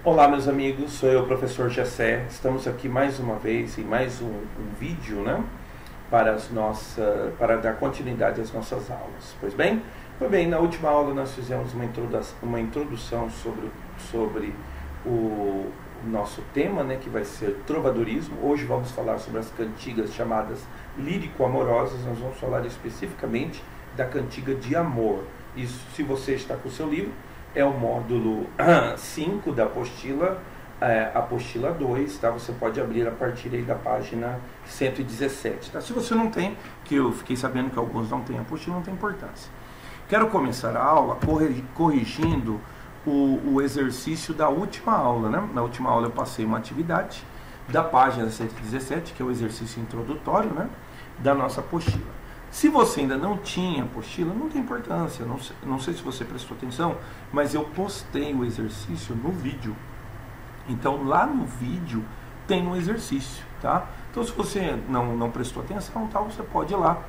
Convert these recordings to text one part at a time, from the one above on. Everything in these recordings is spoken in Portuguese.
Olá, meus amigos, sou eu, professor Gessé. Estamos aqui mais uma vez em mais um vídeo, né, para dar continuidade às nossas aulas. Pois bem, na última aula nós fizemos uma introdução sobre o nosso tema, né, que vai ser trovadorismo. Hoje vamos falar sobre as cantigas chamadas lírico-amorosas. Nós vamos falar especificamente da cantiga de amor. Isso, se você está com o seu livro, é o módulo 5 da apostila 2, tá? Você pode abrir a partir aí da página 117, tá? Se você não tem, que eu fiquei sabendo que alguns não têm apostila, não tem importância. Quero começar a aula corrigindo o exercício da última aula, né? Na última aula eu passei uma atividade da página 117, que é o exercício introdutório, né, da nossa apostila. Se você ainda não tinha apostila, não tem importância, não sei se você prestou atenção, mas eu postei o exercício no vídeo. Então lá no vídeo tem um exercício, tá? Então se você não prestou atenção, tá, você pode ir lá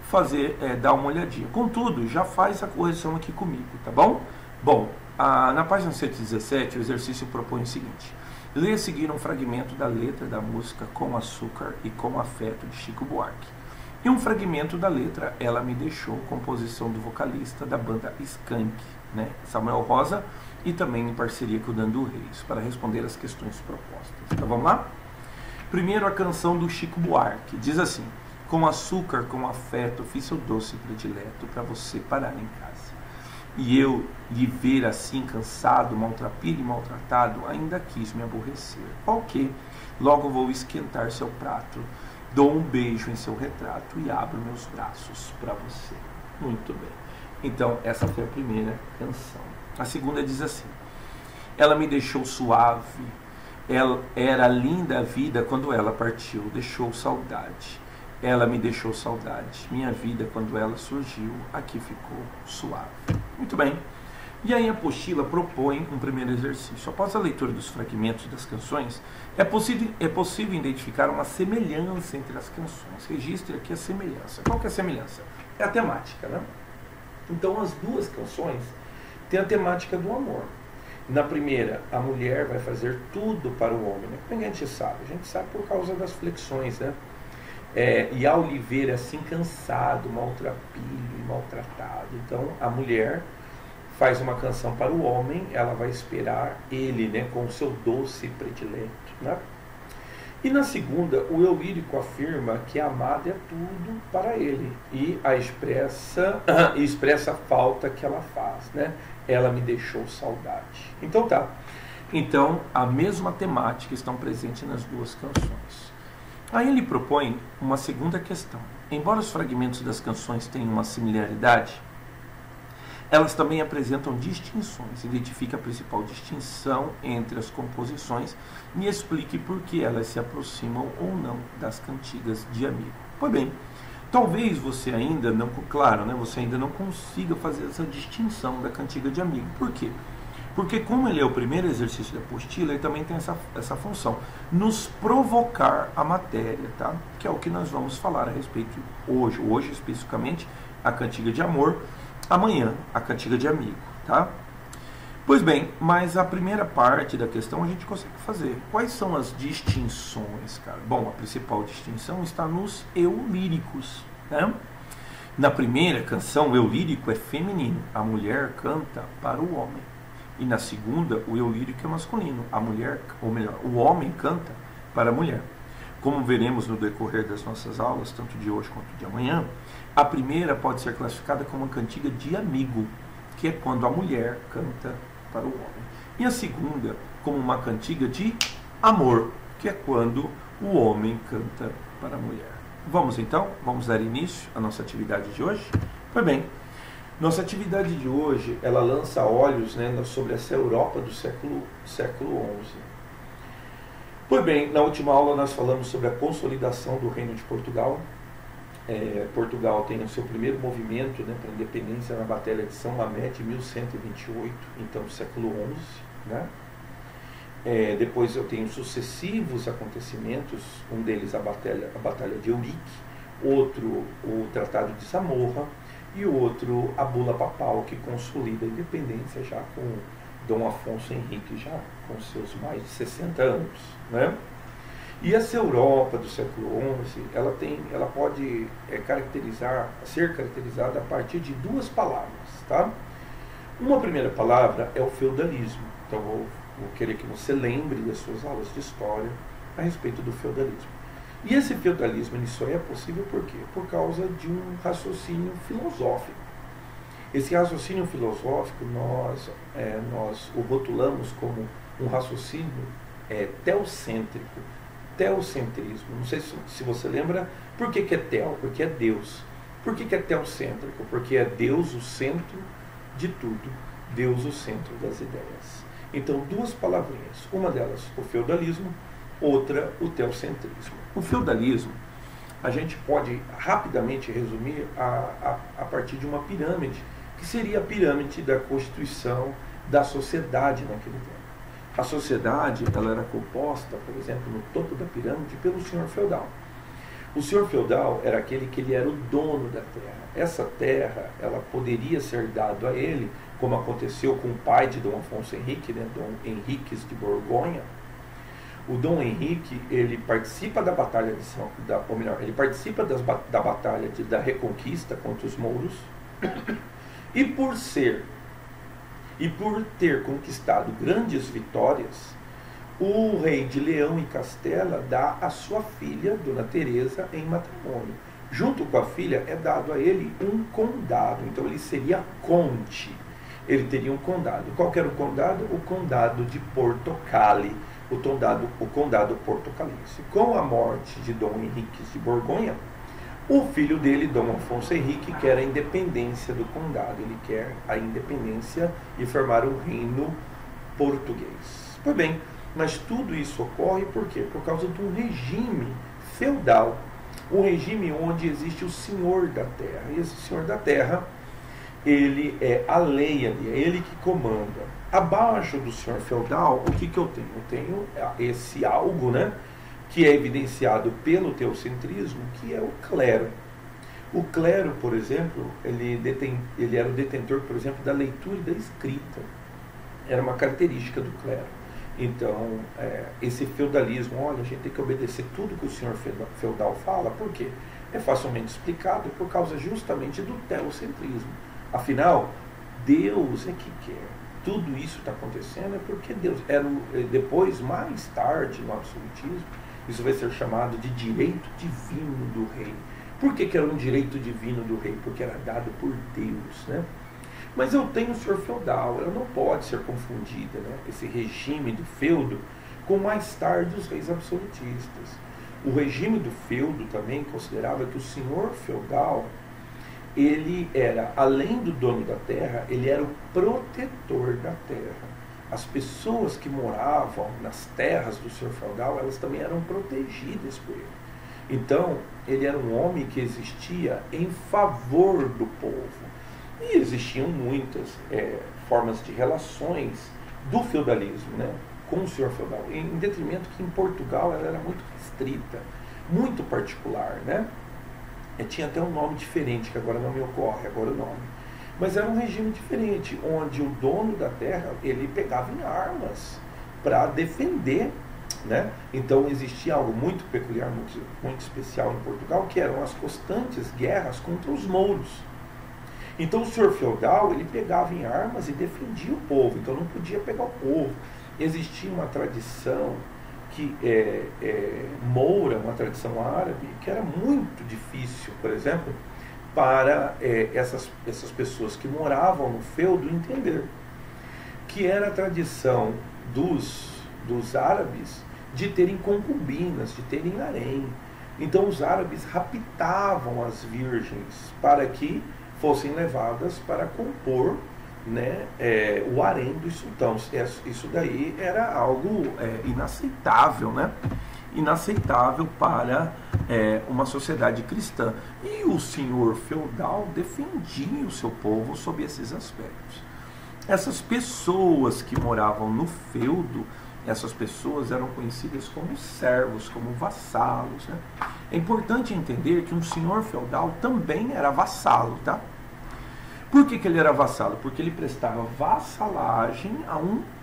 fazer, dar uma olhadinha. Contudo, já faz a correção aqui comigo, tá bom? Bom, na página 117 o exercício propõe o seguinte: leia a seguir um fragmento da letra da música Com Açúcar e Com Afeto de Chico Buarque. E um fragmento da letra Ela Me Deixou, composição do vocalista da banda Skank, né, Samuel Rosa, e também em parceria com o Dandu Reis, para responder as questões propostas. Então vamos lá? Primeiro, a canção do Chico Buarque. Diz assim: com açúcar, com afeto, fiz seu doce predileto para você parar em casa. E eu, lhe ver assim cansado, maltrapilho e maltratado, ainda quis me aborrecer. Qual que? Logo vou esquentar seu prato, dou um beijo em seu retrato e abro meus braços para você. Muito bem. Então, essa foi a primeira canção. A segunda diz assim: ela me deixou suave, ela era linda a vida quando ela partiu, deixou saudade. Ela me deixou saudade, minha vida quando ela surgiu, aqui ficou suave. Muito bem. E aí a apostila propõe um primeiro exercício. Após a leitura dos fragmentos das canções, é possível identificar uma semelhança entre as canções. Registre aqui a semelhança. Qual que é a semelhança? É a temática, né? Então as duas canções têm a temática do amor. Na primeira, a mulher vai fazer tudo para o homem, né? Como a gente sabe? A gente sabe por causa das flexões, né? E ao lhe ver assim cansado, maltrapilho e maltratado. Então a mulher faz uma canção para o homem, ela vai esperar ele, né, com o seu doce predileto, né? E na segunda, o eu lírico afirma que a amada é tudo para ele e expressa a falta que ela faz, né? Ela me deixou saudade. Então tá. Então a mesma temática estão presente nas duas canções. Aí ele propõe uma segunda questão. Embora os fragmentos das canções tenham uma similaridade, elas também apresentam distinções. Identifique a principal distinção entre as composições e explique por que elas se aproximam ou não das cantigas de amigo. Pois bem, talvez você ainda não, claro, né, você ainda não consiga fazer essa distinção da cantiga de amigo. Por quê? Porque como ele é o primeiro exercício da apostila, ele também tem essa função, nos provocar a matéria, tá? Que é o que nós vamos falar a respeito hoje. Hoje, especificamente, a cantiga de amor. Amanhã, a cantiga de amigo, tá? Pois bem, mas a primeira parte da questão a gente consegue fazer. Quais são as distinções, cara? Bom, a principal distinção está nos eu líricos, né? Na primeira canção, o eu lírico é feminino. A mulher canta para o homem. E na segunda, o eu lírico é masculino. A mulher, ou melhor, o homem canta para a mulher. Como veremos no decorrer das nossas aulas, tanto de hoje quanto de amanhã, a primeira pode ser classificada como uma cantiga de amigo, que é quando a mulher canta para o homem. E a segunda, como uma cantiga de amor, que é quando o homem canta para a mulher. Vamos então, vamos dar início à nossa atividade de hoje? Pois bem, nossa atividade de hoje, ela lança olhos, né, sobre essa Europa do século XI. Pois bem, na última aula nós falamos sobre a consolidação do Reino de Portugal. Portugal tem o seu primeiro movimento, né, para a independência na Batalha de São Mamede, em 1128, então século XI, né? Depois eu tenho sucessivos acontecimentos, um deles a Batalha de Eurique, outro o Tratado de Samorra e o outro a Bula Papal, que consolida a independência já com Dom Afonso Henrique, já com seus mais de 60 anos, né? E essa Europa do século XI, ela pode ser caracterizada a partir de duas palavras, tá? Uma primeira palavra é o feudalismo. Então vou querer que você lembre das suas aulas de história a respeito do feudalismo. E esse feudalismo ele só é possível por quê? Por causa de um raciocínio filosófico. Esse raciocínio filosófico nós o rotulamos como um raciocínio teocêntrico, teocentrismo. Não sei se você lembra por que é teo, porque é Deus. Por que é teocêntrico? Porque é Deus o centro de tudo, Deus o centro das ideias. Então, duas palavrinhas, uma delas o feudalismo, outra o teocentrismo. O feudalismo a gente pode rapidamente resumir a partir de uma pirâmide, que seria a pirâmide da constituição da sociedade naquele tempo. A sociedade ela era composta, por exemplo, no topo da pirâmide, pelo senhor feudal. O senhor feudal era aquele que ele era o dono da terra. Essa terra ela poderia ser dada a ele, como aconteceu com o pai de Dom Afonso Henrique, né, Dom Henriques de Borgonha. O Dom Henrique ele participa da batalha ele participa da batalha da Reconquista contra os mouros e por ter conquistado grandes vitórias, o rei de Leão e Castela dá a sua filha, Dona Teresa, em matrimônio. Junto com a filha é dado a ele um condado, então ele seria conde. Ele teria um condado. Qual que era o condado? O condado de Portocali, o condado portocalense. Com a morte de Dom Henrique de Borgonha, o filho dele, Dom Afonso Henrique, quer a independência do condado. Ele quer a independência e formar um reino português. Pois bem, mas tudo isso ocorre por quê? Por causa de um regime feudal. Um regime onde existe o senhor da terra. E esse senhor da terra, ele é a lei ali, é ele que comanda. Abaixo do senhor feudal, o que eu tenho? Eu tenho esse algo, né, que é evidenciado pelo teocentrismo, que é o clero. O clero, por exemplo, ele era o detentor, por exemplo, da leitura e da escrita. Era uma característica do clero. Então, esse feudalismo, olha, a gente tem que obedecer tudo que o senhor feudal fala, por quê? É facilmente explicado por causa justamente do teocentrismo. Afinal, Deus é que quer. Tudo isso está acontecendo é porque Deus. Depois, mais tarde, no absolutismo, isso vai ser chamado de direito divino do rei. Por que era um direito divino do rei? Porque era dado por Deus, né? Mas eu tenho o senhor feudal, ela não pode ser confundida, né? Esse regime do feudo com mais tarde os reis absolutistas. O regime do feudo também considerava que o senhor feudal, ele era, além do dono da terra, ele era o protetor da terra. As pessoas que moravam nas terras do senhor feudal, elas também eram protegidas por ele. Então, ele era um homem que existia em favor do povo. E existiam muitas formas de relações do feudalismo, né, com o senhor feudal, em detrimento que em Portugal ela era muito restrita, muito particular, né? Tinha até um nome diferente, que agora não me ocorre agora o nome. Mas era um regime diferente, onde o dono da terra, ele pegava em armas para defender, né? Então existia algo muito peculiar, muito especial em Portugal, que eram as constantes guerras contra os mouros. Então o senhor feudal, ele pegava em armas e defendia o povo, então não podia pegar o povo. Existia uma tradição que moura, uma tradição árabe, que era muito difícil, por exemplo, para essas pessoas que moravam no feudo entender, que era a tradição dos árabes de terem concubinas, de terem harém. Então os árabes raptavam as virgens para que fossem levadas para compor, né, o harém dos sultãos. Isso daí era algo inaceitável, né? Inaceitável para uma sociedade cristã. E o senhor feudal defendia o seu povo sob esses aspectos. Essas pessoas que moravam no feudo, essas pessoas eram conhecidas como servos, como vassalos, né? É importante entender que um senhor feudal também era vassalo, tá? Por que ele era vassalo? Porque ele prestava vassalagem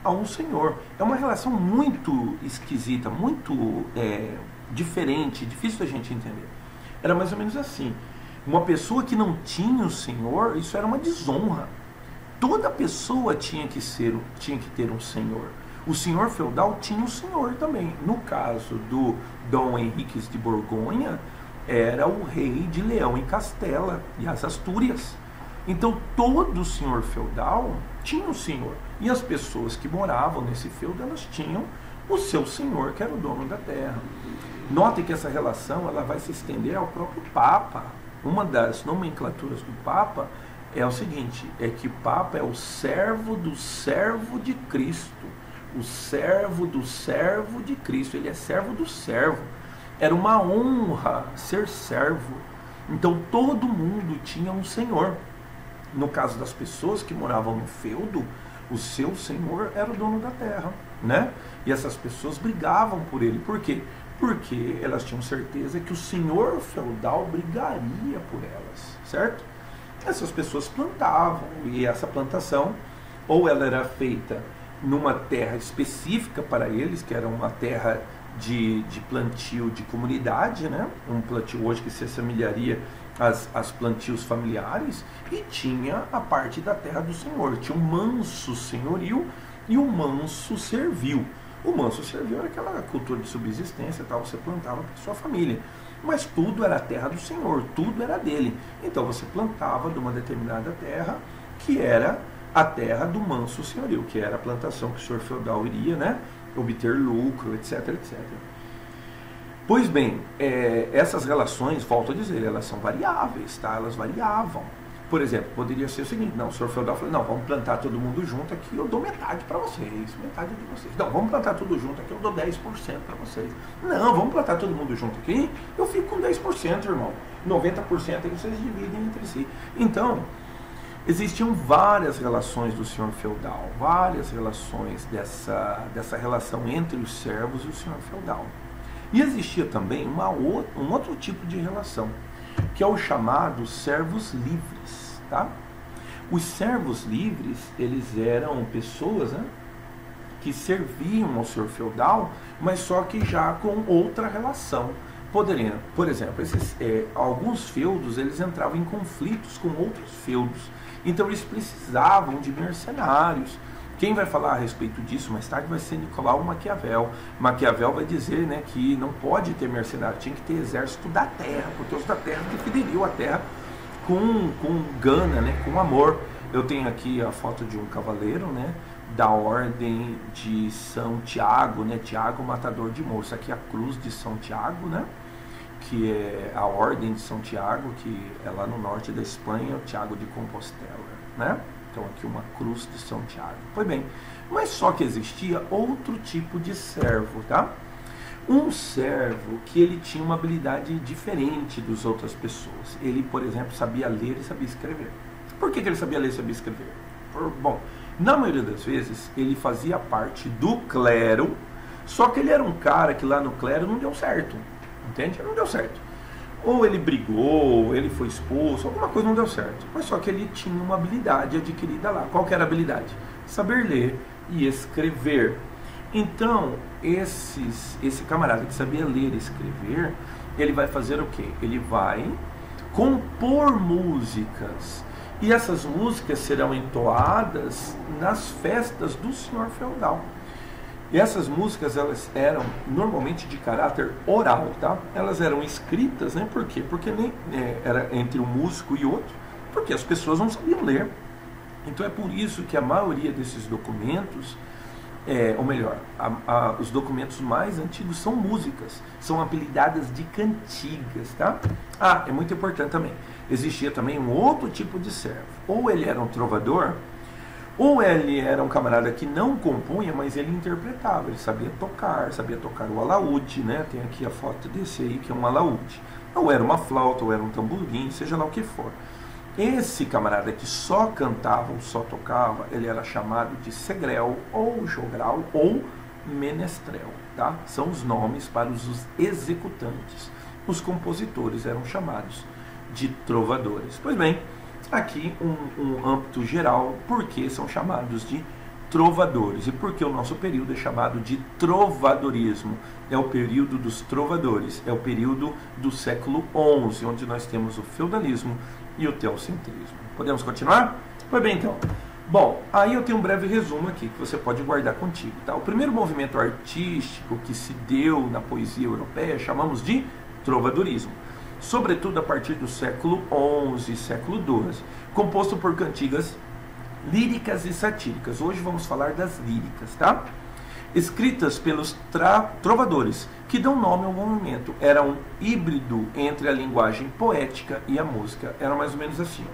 a um senhor. É uma relação muito esquisita, muito diferente, difícil da gente entender. Era mais ou menos assim. Uma pessoa que não tinha o senhor, isso era uma desonra. Toda pessoa tinha que ter um senhor. O senhor feudal tinha um senhor também. No caso do Dom Henriques de Borgonha, era o rei de Leão e Castela e as Astúrias. Então todo senhor feudal tinha um senhor. E as pessoas que moravam nesse feudo, elas tinham o seu senhor, que era o dono da terra. Note que essa relação ela vai se estender ao próprio Papa. Uma das nomenclaturas do Papa é o seguinte, é que o Papa é o servo do servo de Cristo. O servo do servo de Cristo. Ele é servo do servo. Era uma honra ser servo. Então todo mundo tinha um senhor. No caso das pessoas que moravam no feudo, o seu senhor era o dono da terra, né? E essas pessoas brigavam por ele. Por quê? Porque elas tinham certeza que o senhor feudal brigaria por elas, certo? Essas pessoas plantavam, e essa plantação, ou ela era feita numa terra específica para eles, que era uma terra de plantio de comunidade, né? Um plantio hoje que se assemelharia às plantios familiares, e tinha a parte da terra do senhor. Tinha o manso senhorio e o manso servil. O manso servil era aquela cultura de subsistência, tal, você plantava para sua família. Mas tudo era a terra do senhor, tudo era dele. Então você plantava de uma determinada terra, que era a terra do manso senhorio, que era a plantação que o senhor feudal iria, né, obter lucro, etc, etc. Pois bem, essas relações, volto a dizer, elas são variáveis, tá? Elas variavam. Por exemplo, poderia ser o seguinte, não, o senhor feudal falou, não, vamos plantar todo mundo junto aqui, eu dou metade para vocês, metade de vocês. Não, vamos plantar tudo junto aqui, eu dou 10% para vocês. Não, vamos plantar todo mundo junto aqui, eu fico com 10%, irmão. 90% aí vocês dividem entre si. Então, existiam várias relações do senhor feudal, várias relações dessa relação entre os servos e o senhor feudal. E existia também um outro tipo de relação, que é o chamado servos livres, tá? Os servos livres, eles eram pessoas, né, que serviam ao senhor feudal, mas só que já com outra relação. Poderiam, por exemplo, alguns feudos, eles entravam em conflitos com outros feudos, então eles precisavam de mercenários. Quem vai falar a respeito disso mais tarde vai ser Nicolau Maquiavel. Maquiavel vai dizer, né, que não pode ter mercenário, tinha que ter exército da terra, porque os da terra defenderiam a terra com gana, né, com amor. Eu tenho aqui a foto de um cavaleiro, né, da ordem de São Tiago, né, Tiago Matador de Moço. Aqui a cruz de São Tiago, né, que é a ordem de São Tiago, que é lá no norte da Espanha, o Tiago de Compostela, né? Então aqui uma cruz de São Tiago. Pois bem, mas só que existia outro tipo de servo, tá? Um servo que ele tinha uma habilidade diferente das outras pessoas. Ele, por exemplo, sabia ler e sabia escrever. Por que ele sabia ler e sabia escrever? Bom, na maioria das vezes ele fazia parte do clero, só que ele era um cara que lá no clero não deu certo, entende? Não deu certo. Ou ele brigou, ele foi expulso, alguma coisa não deu certo. Mas só que ele tinha uma habilidade adquirida lá. Qual que era a habilidade? Saber ler e escrever. Então, esse camarada que sabia ler e escrever, ele vai fazer o quê? Ele vai compor músicas. E essas músicas serão entoadas nas festas do senhor feudal. E essas músicas, elas eram normalmente de caráter oral, tá? Elas eram escritas, né? Por quê? Porque nem era entre um músico e outro, porque as pessoas não sabiam ler. Então é por isso que a maioria desses documentos, ou melhor, os documentos mais antigos são músicas, são apelidadas de cantigas, tá? Ah, é muito importante também. Existia também um outro tipo de servo. Ou ele era um trovador, ou ele era um camarada que não compunha, mas ele interpretava, ele sabia tocar o alaúde, né? Tem aqui a foto desse aí, que é um alaúde. Ou era uma flauta, ou era um tamborim, seja lá o que for. Esse camarada que só cantava ou só tocava, ele era chamado de segrel, ou jogral, ou menestrel, tá? São os nomes para os executantes. Os compositores eram chamados de trovadores. Pois bem, aqui um âmbito geral, porque são chamados de trovadores. E por que o nosso período é chamado de trovadorismo? É o período dos trovadores, é o período do século XI, onde nós temos o feudalismo e o teocentrismo. Podemos continuar? Pois bem, então. Bom, aí eu tenho um breve resumo aqui que você pode guardar contigo. Tá? O primeiro movimento artístico que se deu na poesia europeia chamamos de trovadorismo, sobretudo a partir do século XI e século XII, composto por cantigas líricas e satíricas. Hoje vamos falar das líricas, tá? Escritas pelos trovadores, que dão nome ao movimento. Era um híbrido entre a linguagem poética e a música. Era mais ou menos assim.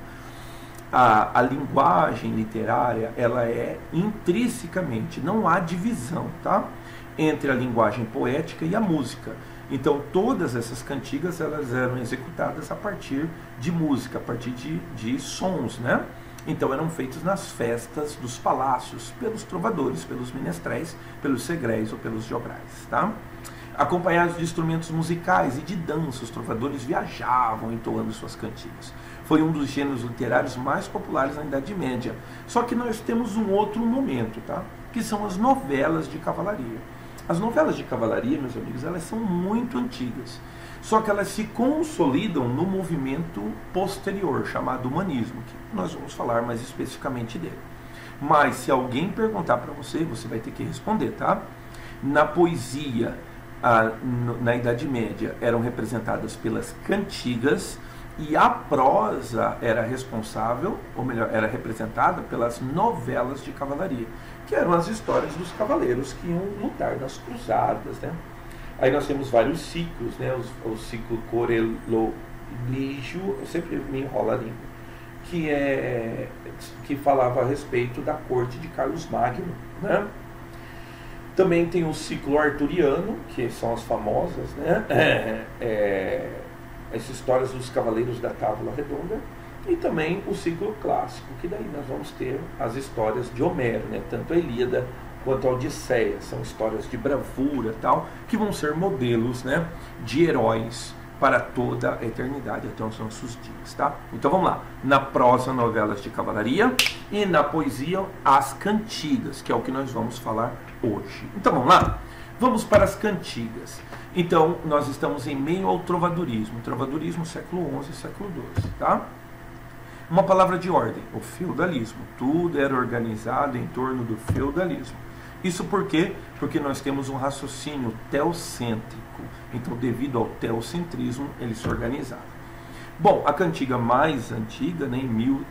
A linguagem literária, ela é intrinsecamente, não há divisão, tá? Entre a linguagem poética e a música. Então, todas essas cantigas, elas eram executadas a partir de música, a partir de sons, né? Então, eram feitos nas festas dos palácios, pelos trovadores, pelos menestréis, pelos segréis ou pelos jograis, tá? Acompanhados de instrumentos musicais e de dança, os trovadores viajavam entoando suas cantigas. Foi um dos gêneros literários mais populares na Idade Média. Só que nós temos um outro momento, tá? Que são as novelas de cavalaria. As novelas de cavalaria, meus amigos, elas são muito antigas. Só que elas se consolidam no movimento posterior, chamado humanismo, que nós vamos falar mais especificamente dele. Mas se alguém perguntar para você, você vai ter que responder, tá? Na poesia, na Idade Média, eram representadas pelas cantigas, e a prosa era responsável, ou melhor, era representada pelas novelas de cavalaria, que eram as histórias dos cavaleiros que iam lutar nas cruzadas, né? Aí nós temos vários ciclos, né? O ciclo Corelogligio, eu sempre me enrolo a língua, que falava a respeito da corte de Carlos Magno, né? Também tem o ciclo arturiano, que são as famosas, né? As histórias dos cavaleiros da Távola Redonda, e também o ciclo clássico, que daí nós vamos ter as histórias de Homero, né? Tanto a Ilíada quanto a Odisseia, são histórias de bravura tal, que vão ser modelos, né, de heróis para toda a eternidade, até os nossos dias, tá? Então vamos lá, na prosa, novelas de cavalaria, e na poesia, as cantigas, que é o que nós vamos falar hoje. Então vamos lá, vamos para as cantigas. Então nós estamos em meio ao trovadorismo, século XI e século XII, tá? Uma palavra de ordem, o feudalismo, tudo era organizado em torno do feudalismo. Isso por quê? Porque nós temos um raciocínio teocêntrico. Então, devido ao teocentrismo, ele se organizava. Bom, a cantiga mais antiga, né,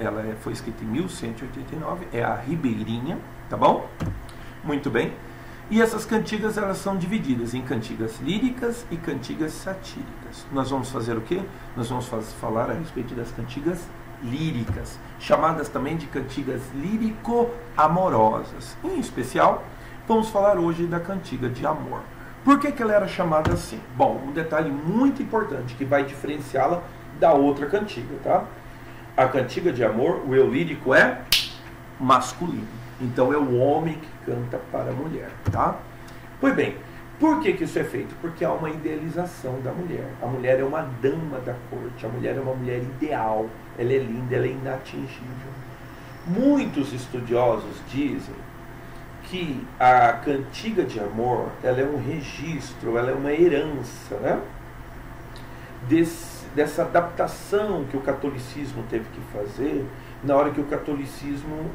ela foi escrita em 1189, é a Ribeirinha, tá bom? Muito bem. E essas cantigas, elas são divididas em cantigas líricas e cantigas satíricas. Nós vamos fazer o quê? Nós vamos falar a respeito das cantigas líricas, chamadas também de cantigas lírico-amorosas. Em especial, vamos falar hoje da cantiga de amor. Por que ela era chamada assim? Bom, um detalhe muito importante que vai diferenciá-la da outra cantiga, tá? A cantiga de amor, o eu lírico é masculino. Então é o homem que canta para a mulher, tá? Pois bem, por que isso é feito? Porque há uma idealização da mulher. A mulher é uma dama da corte, a mulher é uma mulher ideal, ela é linda, ela é inatingível. Muitos estudiosos dizem que a cantiga de amor, ela é um registro, ela é uma herança, né? Dessa adaptação que o catolicismo teve que fazer na hora que o catolicismo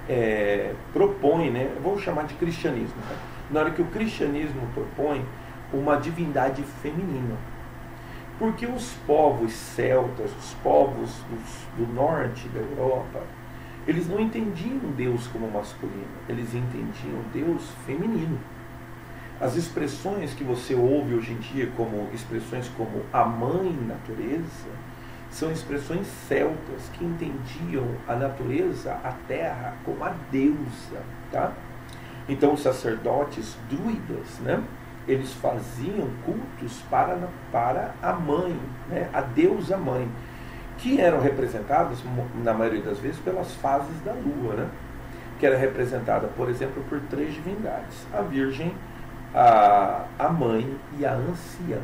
propõe, né? Eu vou chamar de cristianismo, tá? Na hora que o cristianismo propõe uma divindade feminina. Porque os povos celtas, os povos do norte da Europa, eles não entendiam Deus como masculino, eles entendiam Deus feminino. As expressões que você ouve hoje em dia, como expressões como a mãe natureza, são expressões celtas que entendiam a natureza, a terra, como a deusa, tá? Então os sacerdotes druidas, né, eles faziam cultos para a mãe, né, a deusa mãe, que eram representadas, na maioria das vezes, pelas fases da lua, né, que era representada, por exemplo, por 3 divindades, a virgem, a mãe e a anciã.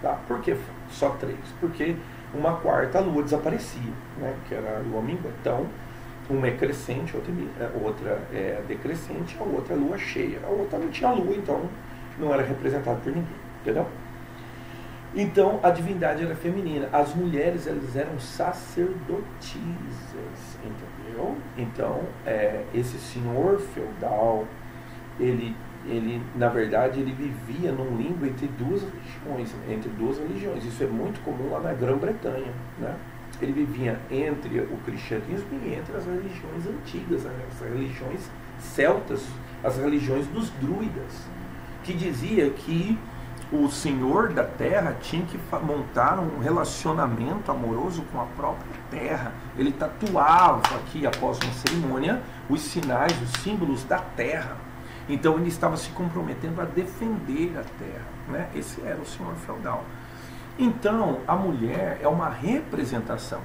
Tá? Por que só 3? Porque uma quarta lua desaparecia, né? Que era a lua minguante. Então, uma é crescente, outra é decrescente, a outra é lua cheia. A outra não tinha lua, então não era representada por ninguém, entendeu? Então, a divindade era feminina. As mulheres, elas eram sacerdotisas, entendeu? Então, esse senhor feudal, ele, na verdade, ele vivia num limbo entre duas religiões. Isso é muito comum lá na Grã-Bretanha, né? Ele vivia entre o cristianismo e entre as religiões antigas, né? As religiões celtas, as religiões dos druidas, que dizia que o senhor da terra tinha que montar um relacionamento amoroso com a própria terra. Ele tatuava aqui, após uma cerimônia, os sinais, os símbolos da terra. Então ele estava se comprometendo a defender a terra, né? Esse era o senhor feudal. Então a mulher é uma representação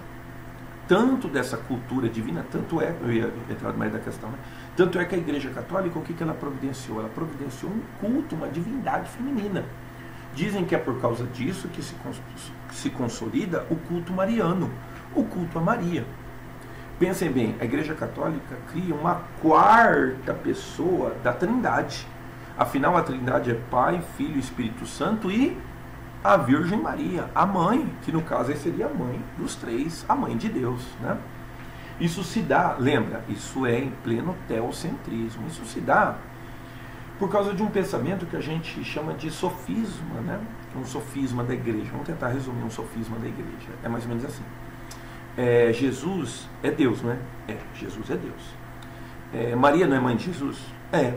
tanto dessa cultura divina, tanto é, eu ia entrar no meio da questão, né? Tanto é que a Igreja Católica, o que ela providenciou? Ela providenciou um culto, uma divindade feminina. Dizem que é por causa disso que se consolida o culto mariano, o culto a Maria. Pensem bem, a Igreja Católica cria uma quarta pessoa da Trindade. Afinal, a Trindade é Pai, Filho e Espírito Santo e a Virgem Maria, a mãe, que no caso aí seria a mãe dos três, a mãe de Deus, né? Isso se dá, lembra, isso é em pleno teocentrismo, isso se dá por causa de um pensamento que a gente chama de sofisma, né? Um sofisma da igreja. Vamos tentar resumir um sofisma da igreja. É mais ou menos assim. Jesus é Deus, não é? Jesus é Deus. Maria não é mãe de Jesus?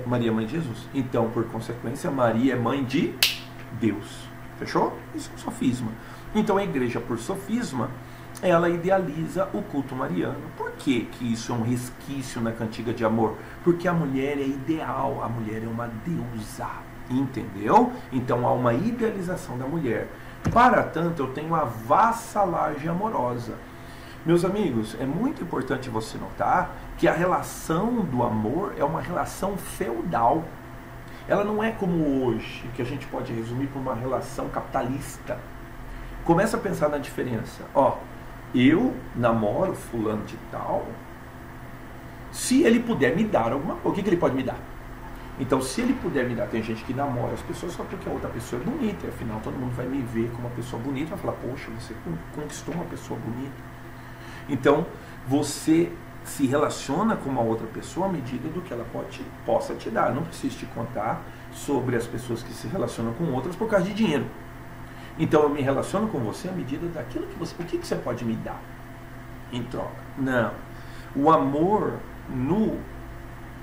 Maria é mãe de Jesus. Então, por consequência, Maria é mãe de Deus. Fechou? Isso é um sofisma. Então, a igreja, por sofisma, ela idealiza o culto mariano. Por que isso é um resquício na cantiga de amor? Porque a mulher é ideal, a mulher é uma deusa, entendeu? Então há uma idealização da mulher. Para tanto, eu tenho a vassalagem amorosa. Meus amigos, é muito importante você notar que a relação do amor é uma relação feudal. Ela não é como hoje, que a gente pode resumir por uma relação capitalista. Começa a pensar na diferença. Eu namoro fulano de tal, se ele puder me dar alguma coisa. O que ele pode me dar? Então, se ele puder me dar, tem gente que namora as pessoas só porque a outra pessoa é bonita, e afinal todo mundo vai me ver como uma pessoa bonita, vai falar, poxa, você conquistou uma pessoa bonita. Então, você se relaciona com uma outra pessoa à medida do que ela possa te dar. Eu não preciso te contar sobre as pessoas que se relacionam com outras por causa de dinheiro. Então eu me relaciono com você à medida daquilo que você... O que você pode me dar em troca? Não. O amor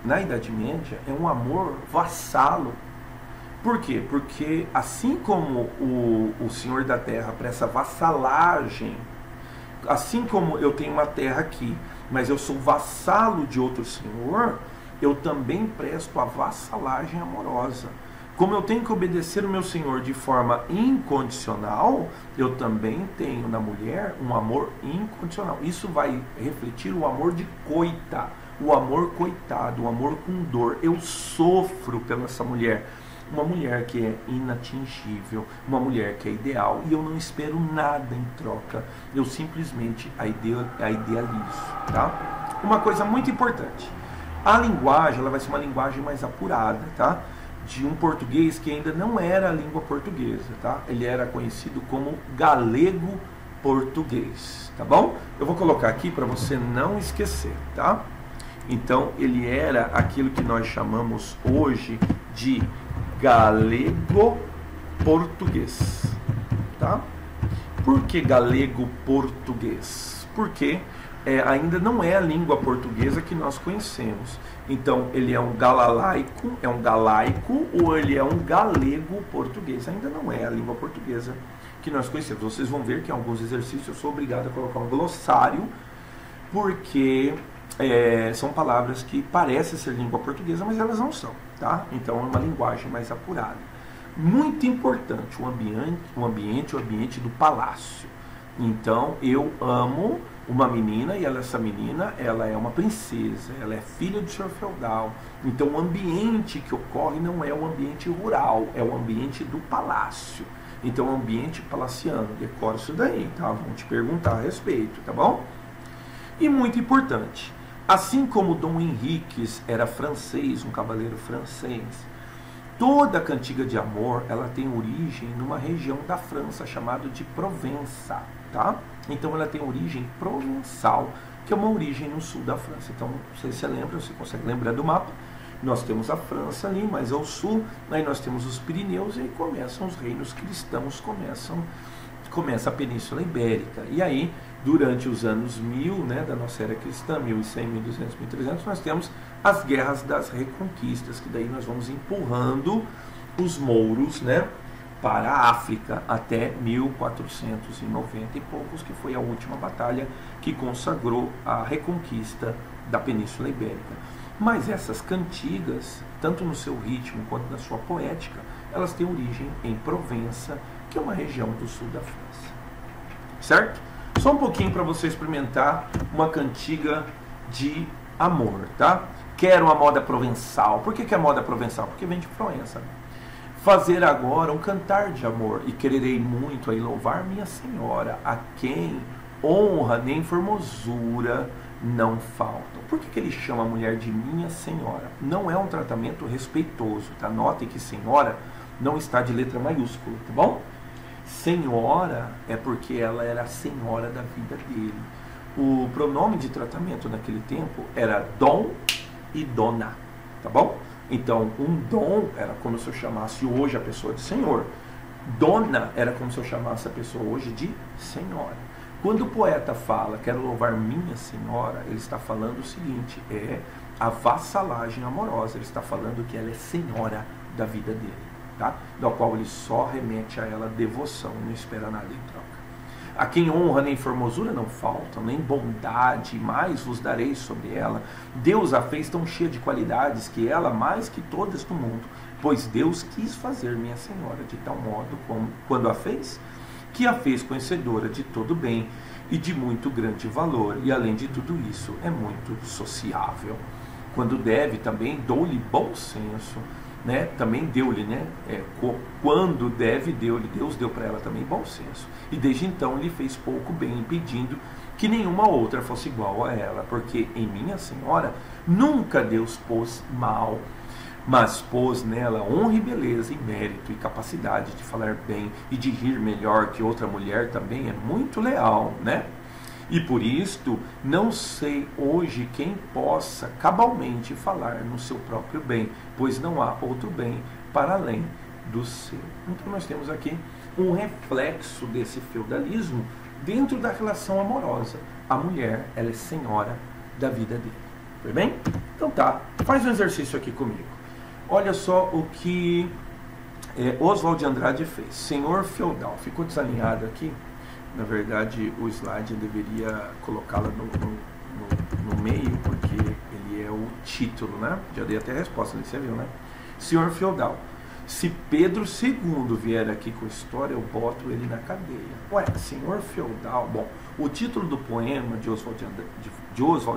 na Idade Média é um amor vassalo. Por quê? Porque assim como o Senhor da Terra presta vassalagem, assim como eu tenho uma terra aqui, mas eu sou vassalo de outro senhor, eu também presto a vassalagem amorosa. Como eu tenho que obedecer o meu Senhor de forma incondicional, eu também tenho na mulher um amor incondicional. Isso vai refletir o amor de coita, o amor coitado, o amor com dor. Eu sofro pela essa mulher. Uma mulher que é inatingível, uma mulher que é ideal, e eu não espero nada em troca. Eu simplesmente a idealizo, tá? Uma coisa muito importante. A linguagem, ela vai ser uma linguagem mais apurada, tá? De um português que ainda não era a língua portuguesa, tá? Ele era conhecido como galego português, tá bom? Eu vou colocar aqui para você não esquecer, tá? Então, ele era aquilo que nós chamamos hoje de galego português, tá? Por que galego português? Porque ainda não é a língua portuguesa que nós conhecemos. Então, ele é um galalaico, é um galaico, ou ele é um galego português. Ainda não é a língua portuguesa que nós conhecemos. Vocês vão ver que em alguns exercícios eu sou obrigado a colocar um glossário, porque são palavras que parecem ser língua portuguesa, mas elas não são, tá? Então, é uma linguagem mais apurada. Muito importante, o ambiente do palácio. Então, eu amo uma menina, e essa menina, ela é uma princesa, ela é filha do senhor feudal. Então o ambiente que ocorre não é o ambiente rural, é o ambiente do palácio. Então, ambiente palaciano, decora isso daí, tá? Vão te perguntar a respeito, tá bom? E muito importante, assim como Dom Henriques era francês, um cavaleiro francês, toda a cantiga de amor, ela tem origem numa região da França chamada de Provença, tá? Então ela tem origem provençal, que é uma origem no sul da França. Então, não sei se você lembra, você consegue lembrar do mapa. Nós temos a França ali, mais ao sul, aí nós temos os Pirineus, e aí começam os reinos cristãos, começa a Península Ibérica. E aí, durante os anos 1000, né, da nossa era cristã, 1100, 1200, 1300, nós temos as guerras das reconquistas, que daí nós vamos empurrando os mouros, né, para a África até 1490 e poucos, que foi a última batalha que consagrou a reconquista da Península Ibérica. Mas essas cantigas, tanto no seu ritmo quanto na sua poética, elas têm origem em Provença, que é uma região do sul da França. Certo? Só um pouquinho para você experimentar uma cantiga de amor, tá? Quero uma moda provençal. Por que é moda provençal? Porque vem de Proença. Fazer agora um cantar de amor, e quererei muito aí louvar minha senhora, a quem honra nem formosura não faltam. Por que ele chama a mulher de minha senhora? Não é um tratamento respeitoso, tá? Note que senhora não está de letra maiúscula, tá bom? Senhora é porque ela era a senhora da vida dele. O pronome de tratamento naquele tempo era dom e dona, tá bom? Então, um dom era como se eu chamasse hoje a pessoa de senhor. Dona era como se eu chamasse a pessoa hoje de senhora. Quando o poeta fala, quero louvar minha senhora, ele está falando o seguinte, é a vassalagem amorosa. Ele está falando que ela é senhora da vida dele, tá? Da qual ele só remete a ela devoção, não espera nada em troca. A quem honra nem formosura não faltam, nem bondade, mais vos darei sobre ela. Deus a fez tão cheia de qualidades que ela mais que todas do mundo, pois Deus quis fazer minha senhora de tal modo como, quando a fez, que a fez conhecedora de todo bem e de muito grande valor, e além de tudo isso é muito sociável. Quando deve também dou-lhe bom senso, né? Também deu-lhe, né? Quando deve deu-lhe, Deus deu para ela também bom senso, e desde então lhe fez pouco bem, impedindo que nenhuma outra fosse igual a ela, porque em minha senhora nunca Deus pôs mal, mas pôs nela honra e beleza e mérito e capacidade de falar bem e de rir melhor que outra mulher também é muito leal, né? E por isto não sei hoje quem possa cabalmente falar no seu próprio bem, pois não há outro bem para além do seu. Então nós temos aqui um reflexo desse feudalismo dentro da relação amorosa. A mulher, ela é senhora da vida dele. Foi bem? Então tá, faz um exercício aqui comigo. Olha só o que Oswald de Andrade fez. Senhor feudal. Ficou desalinhado aqui. Na verdade, o slide eu deveria colocá-la no meio, porque ele é o título, né? Já dei até a resposta ali, você viu, né? Senhor feudal. Se Pedro II vier aqui com história, eu boto ele na cadeia. Ué, senhor feudal. Bom, o título do poema de Oswald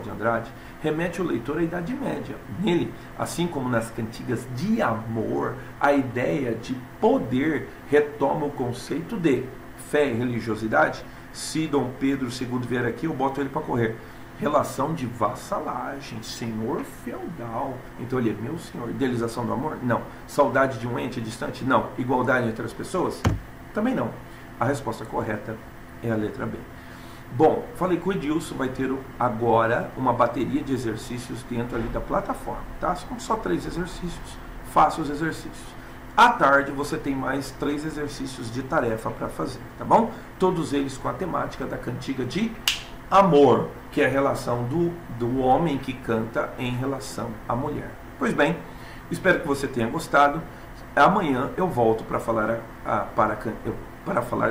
de Andrade remete o leitor à Idade Média. Nele, assim como nas cantigas de amor, a ideia de poder retoma o conceito de fé e religiosidade. Se Dom Pedro II vier aqui, eu boto ele para correr. Relação de vassalagem, senhor feudal. Então ele é meu senhor. Idealização do amor? Não. Saudade de um ente distante? Não. Igualdade entre as pessoas? Também não. A resposta correta é a letra B. Bom, falei que o Edilson vai ter agora uma bateria de exercícios dentro ali da plataforma, tá? São só 3 exercícios. Faça os exercícios. À tarde você tem mais 3 exercícios de tarefa para fazer, tá bom? Todos eles com a temática da cantiga de amor, que é a relação do homem que canta em relação à mulher. Pois bem, espero que você tenha gostado. Amanhã eu volto para falar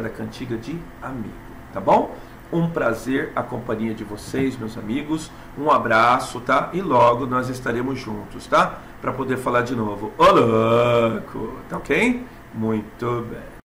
da cantiga de amigo, tá bom? Um prazer a companhia de vocês, meus amigos. Um abraço, tá? E logo nós estaremos juntos, tá? Para poder falar de novo. Ô louco! Tá ok? Muito bem.